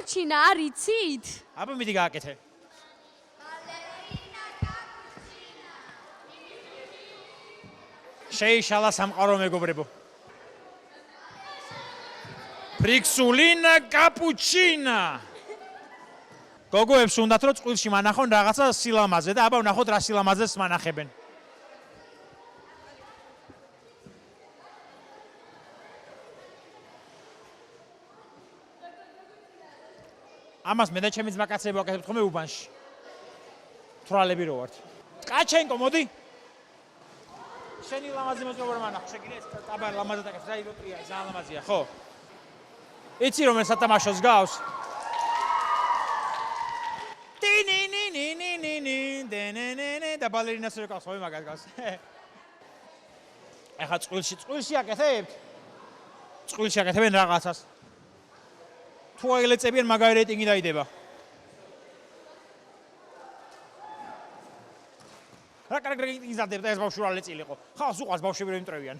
კაპუჩინა არიცით? აბა მიდი გააკეთე. შეიშალა სამყარო მეგობრებო. ფრიქსულინა კაპუჩინა. გოგოებს უნდათ რომ წყვილში მანახონ რაღაცა სილამაზე და აბა ვნახოთ რა სილამაზეს მანახებენ. ამას მე და ჩემი ძმაკაცები ვაკეთებთ ხოლმე უბანში. თვალები რო ვართ. ტკაჩენკო მოდი. შენი ლამაზი მოძღვრა მანახო, შეგიძლია ეს ტაბარ ლამაზად აკეთო, რა იროტრია, ეს ლამაზია, ხო? იცი რომ ეს სათამაშოს გავს? და ბალერინას რო გავს, ხო მაგას გავს. ეხა წყვილში აკეთებთ? წყვილში აკეთებენ რაღაცას. თუ აილეწებიან მაგარი რეიტინგი დაიდება. რა კარგი იზარდება ეს ბავშვი რა ლეწილიყო. ხალხს უყვარს ბავშვები რომ იმტრევიან.